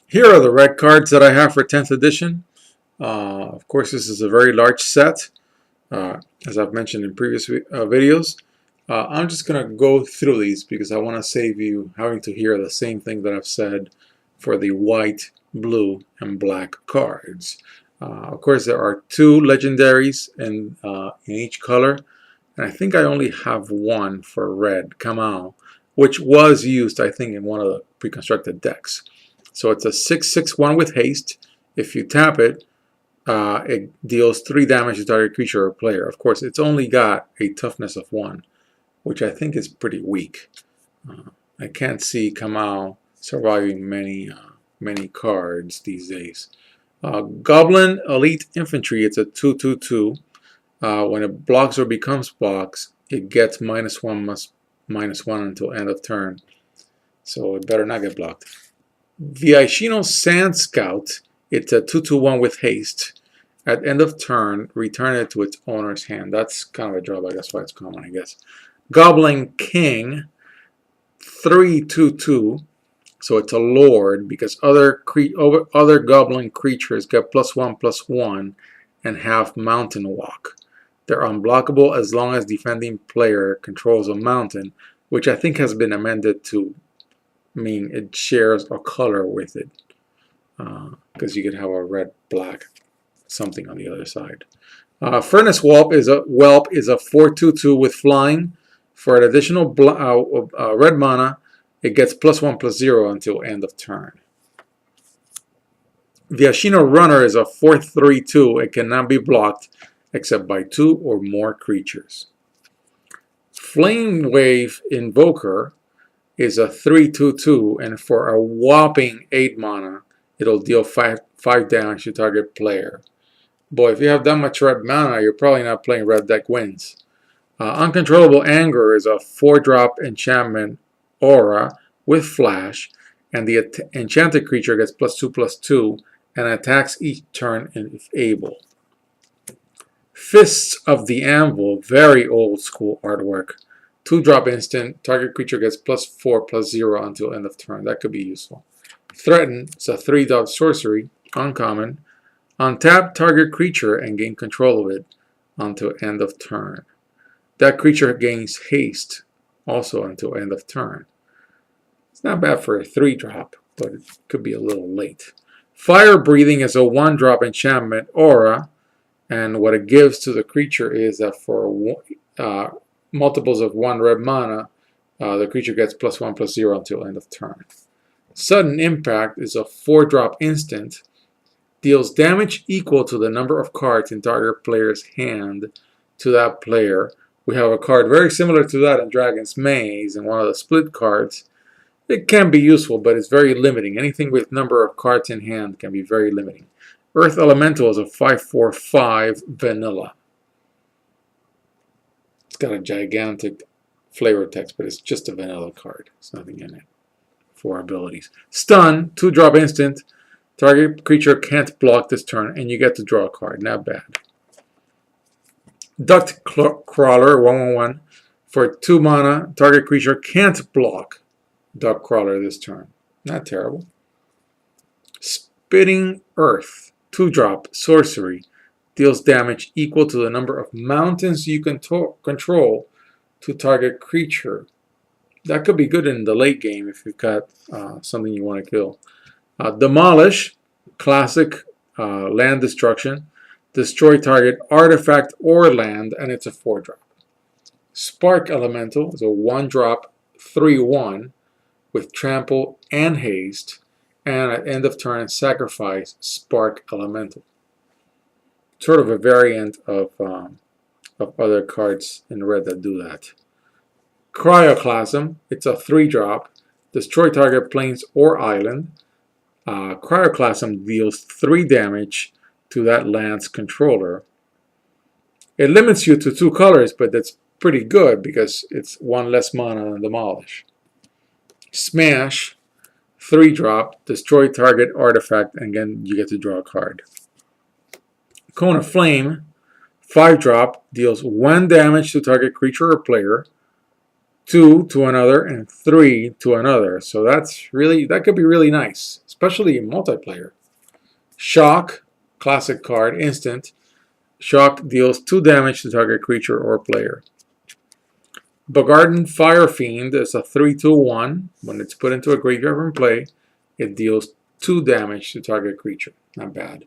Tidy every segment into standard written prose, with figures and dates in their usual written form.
Here are the red cards that I have for 10th edition. Of course, this is a very large set, uh, as I've mentioned in previous videos. I'm just going to go through these because I want to save you having to hear the same thing that I've said for the white, blue, and black cards. Of course, there are two legendaries in each color, and I think I only have one for red, Kamau, which was used, I think, in one of the pre-constructed decks. So it's a 6/6/1 with haste. If you tap it, it deals 3 damage to target creature or player. Of course, it's only got a toughness of 1, which I think is pretty weak. I can't see Kamau surviving many cards these days. Goblin Elite Infantry, it's a 2/2/2. When it blocks or becomes blocks, it gets -1 until end of turn. So it better not get blocked. Viashino Sand Scout, it's a 2/1 with haste. At end of turn, return it to its owner's hand. That's kind of a drawback, that's why it's common, I guess. Goblin King, 3/2/2. So it's a lord because other goblin creatures get +1/+1 and have mountain walk. They're unblockable as long as defending player controls a mountain, which I think has been amended to mean it shares a color with it, because you could have a red-black something on the other side. Furnace Whelp is a 4/2/2 with flying. For an additional red mana, it gets +1/+0 until end of turn. Viashino Runner is a 4/3/2. It cannot be blocked except by 2 or more creatures. Flame Wave Invoker is a 3/2/2, and for a whopping 8 mana, it'll deal 5 damage to target player. Boy, if you have that much red mana, you're probably not playing Red Deck Wins. Uncontrollable Anger is a 4-drop enchantment aura with flash, and the enchanted creature gets +2/+2 and attacks each turn if able. Fists of the Anvil, very old school artwork. 2-drop instant, target creature gets +4/+0 until end of turn. That could be useful. Threaten, it's a 3-drop sorcery, uncommon. Untap target creature and gain control of it until end of turn. That creature gains haste also until end of turn. It's not bad for a 3-drop, but it could be a little late. Fire Breathing is a 1-drop enchantment aura, and what it gives to the creature is that for multiples of 1 red mana, the creature gets +1/+0 until end of turn. Sudden Impact is a 4-drop instant, deals damage equal to the number of cards in target player's hand to that player. We have a card very similar to that in Dragon's Maze, and one of the split cards. It can be useful, but it's very limiting. Anything with number of cards in hand can be very limiting. Earth Elemental is a 5/4/5 vanilla. It's got a gigantic flavor text, but it's just a vanilla card. There's nothing in it. 4 abilities. Stun, 2-drop instant. Target creature can't block this turn, and you get to draw a card. Not bad. Duct Crawler, 1/1/1. For 2 mana, target creature can't block Duct Crawler this turn. Not terrible. Spitting Earth, 2-drop sorcery. Deals damage equal to the number of mountains you can control to target creature. That could be good in the late game if you've got something you want to kill. Demolish, classic land destruction. Destroy target artifact or land, and it's a 4-drop. Spark Elemental is a 1-drop 3/1 with trample and haste, and at end of turn sacrifice Spark Elemental. Sort of a variant of other cards in red that do that. Cryoclasm, it's a 3-drop. Destroy target plains or island. Cryoclasm deals 3 damage to that land's controller. It limits you to 2 colors, but that's pretty good because it's 1 less mana than Demolish. Smash, 3-drop, destroy target artifact, and again you get to draw a card. Cone of Flame, 5-drop, deals 1 damage to target creature or player, 2 to another, and 3 to another. So that could be really nice, especially in multiplayer. Shock, classic card, instant. Shock deals 2 damage to target creature or player. Bogarden Firefiend is a 3/2/1. When it's put into a graveyard from play, it deals 2 damage to target creature. Not bad.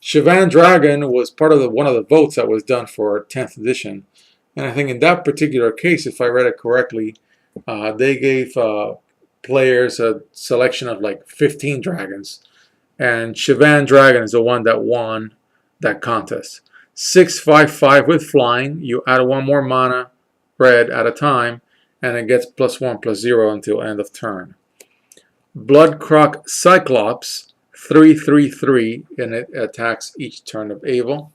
Shivan Dragon was part of one of the votes that was done for 10th edition. And I think in that particular case, if I read it correctly, they gave players a selection of like 15 dragons. And Shivan Dragon is the one that won that contest. 6/5/5 with flying. You add 1 more mana, red at a time, and it gets +1/+0 until end of turn. Bloodcroc Cyclops, 3/3/3, and it attacks each turn of Evil.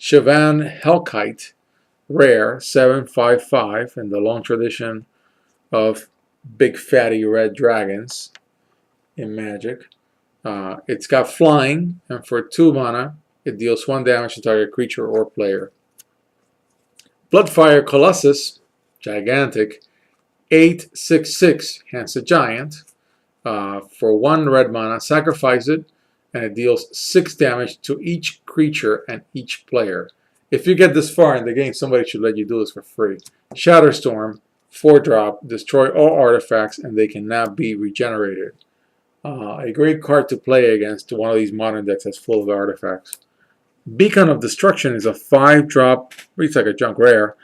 Shivan Hellkite, rare, 7/5/5, in the long tradition of big fatty red dragons in Magic. It's got flying, and for 2 mana, it deals 1 damage to target creature or player. Bloodfire Colossus, gigantic, 8/6/6, hence a giant. For 1 red mana, sacrifice it, and it deals 6 damage to each creature and each player. If you get this far in the game, somebody should let you do this for free. Shatterstorm, 4-drop, destroy all artifacts, and they cannot be regenerated. A great card to play against one of these modern decks that's full of artifacts. Beacon of Destruction is a 5-drop, reads like a junk rare.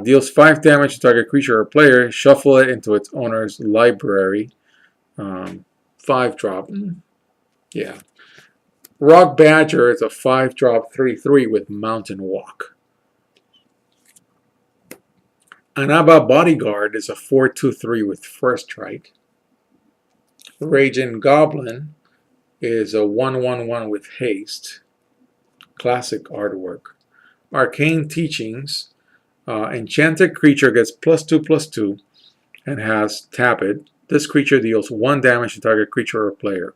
Deals 5 damage to target creature or player. Shuffle it into its owner's library. 5-drop. Yeah. Rock Badger is a 5-drop 3/3 with Mountain Walk. Anaba Bodyguard is a 4/2/3 with First Strike. Raging Goblin is a 1/1/1 with Haste. Classic artwork. Arcane Teachings. Enchanted creature gets +2/+2 and has tap it. This creature deals 1 damage to target creature or player.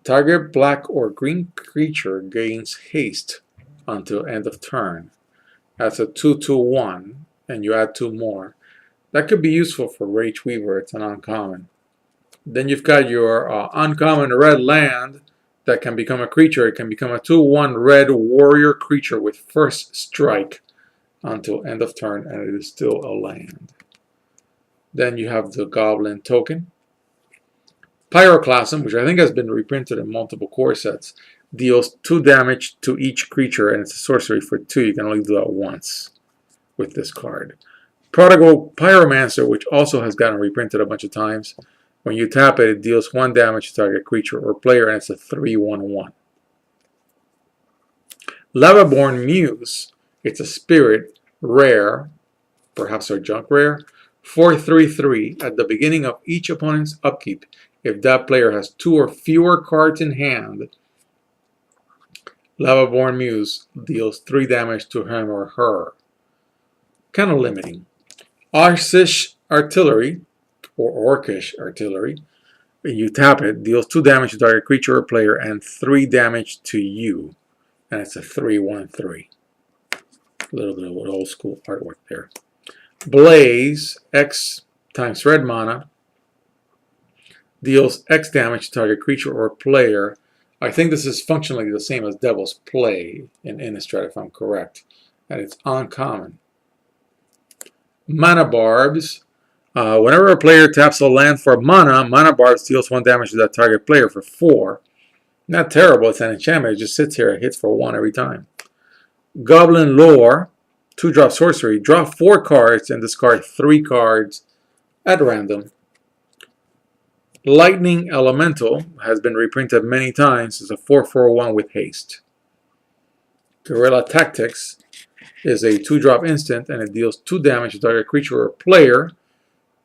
Target black or green creature gains haste until end of turn. That's a 2/2/1, and you add 2 more. That could be useful for Rage Weaver. It's an uncommon. Then you've got your uncommon red land that can become a creature. It can become a 2/1 red warrior creature with First Strike until end of turn, and it is still a land. Then you have the Goblin token. Pyroclasm, which I think has been reprinted in multiple core sets, deals 2 damage to each creature, and it's a sorcery for 2. You can only do that once with this card. Prodigal Pyromancer, which also has gotten reprinted a bunch of times. When you tap it, it deals 1 damage to target creature or player, and it's a 3/1/1. Lavaborn Muse, it's a spirit, rare, perhaps a junk rare, 4/3/3. At the beginning of each opponent's upkeep, if that player has 2 or fewer cards in hand, Lavaborn Muse deals 3 damage to him or her. Kind of limiting. Arsish Artillery, or Orcish Artillery, when you tap it, deals 2 damage to target creature or player and 3 damage to you. And it's a 3/1/3. A little bit of old school artwork there. Blaze, X times red mana, deals X damage to target creature or player. I think this is functionally the same as Devil's Play in Innistrad, if I'm correct. And it's uncommon. Mana Barbs. Whenever a player taps a land for mana, Mana Barbs deals 1 damage to that target player for 4. Not terrible, it's an enchantment. It just sits here and hits for 1 every time. Goblin Lore, 2-drop sorcery. Draw 4 cards and discard 3 cards at random. Lightning Elemental has been reprinted many times. It's a 4/4/1 with haste. Guerrilla Tactics is a 2-drop instant, and it deals 2 damage to target creature or player.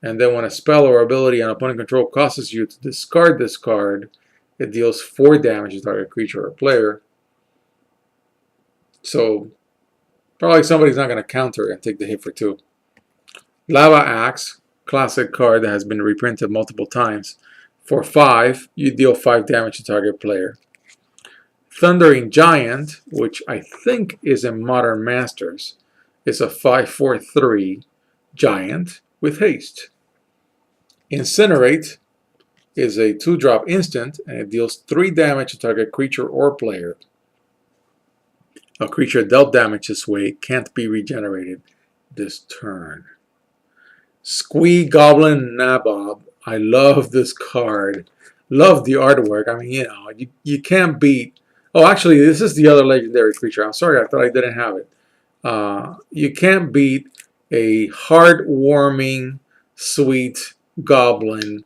And then when a spell or ability on opponent control causes you to discard this card, it deals 4 damage to target creature or player. So probably somebody's not going to counter and take the hit for 2. Lava Axe, classic card that has been reprinted multiple times. For 5, you deal 5 damage to target player. Thundering Giant, which I think is in Modern Masters, is a 5/4/3 giant with haste. Incinerate, is a 2-drop instant, and it deals 3 damage to target creature or player. A creature dealt damage this way can't be regenerated this turn. Squee Goblin Nabob. I love this card. Love the artwork. I mean, you know, you can't beat... Oh, actually, this is the other legendary creature. I'm sorry, I thought I didn't have it. You can't beat a heartwarming, sweet goblin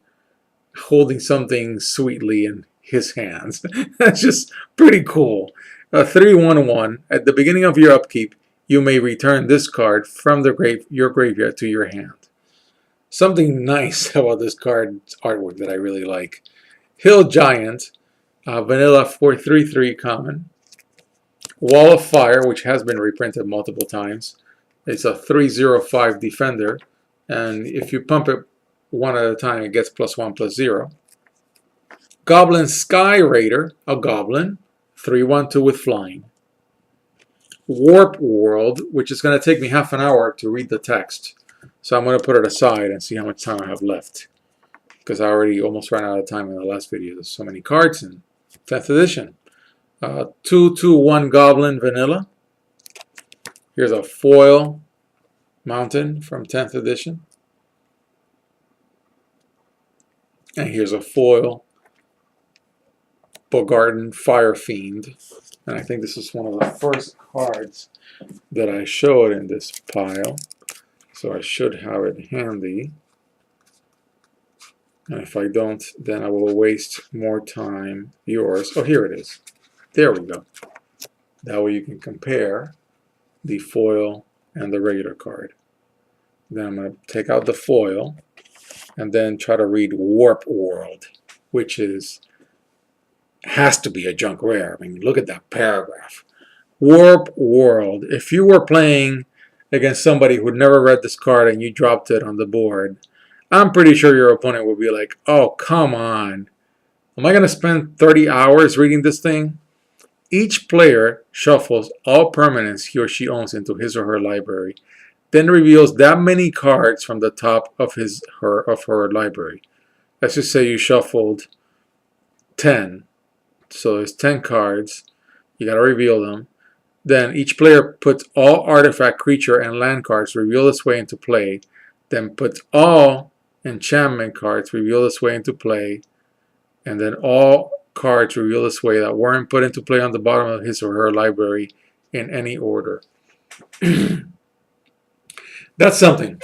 holding something sweetly in his hands. That's just pretty cool. 3/1/1. At the beginning of your upkeep, you may return this card from the your graveyard to your hand. Something nice about this card's artwork that I really like. Hill Giant, vanilla 4/3/3 common. Wall of Fire, which has been reprinted multiple times. It's a 3/0/5 defender, and if you pump it one at a time, it gets +1/+0. Goblin Sky Raider, a goblin, 3/1/2 with flying. Warp World, which is going to take me half an hour to read the text. So I'm going to put it aside and see how much time I have left, because I already almost ran out of time in the last video. There's so many cards in 10th edition. 2/2/1 Goblin Vanilla. Here's a foil mountain from 10th edition. And here's a foil Bogarden Fire Fiend. And I think this is one of the first cards that I showed in this pile. So I should have it handy. And if I don't, then I will waste more time. Yours. Oh, here it is. There we go. That way you can compare the foil and the regular card. Then I'm going to take out the foil and then try to read Warp World, which has to be a junk rare. I mean, look at that paragraph. Warp World. If you were playing against somebody who'd never read this card and you dropped it on the board, I'm pretty sure your opponent would be like, oh, come on. Am I going to spend 30 hours reading this thing? Each player shuffles all permanents he or she owns into his or her library, then reveals that many cards from the top of his or her library. Let's just say you shuffled 10. So there's 10 cards. You got to reveal them. Then each player puts all artifact, creature, and land cards reveal this way into play. Then puts all enchantment cards reveal this way into play. And then all cards reveal this way that weren't put into play on the bottom of his or her library in any order. That's something.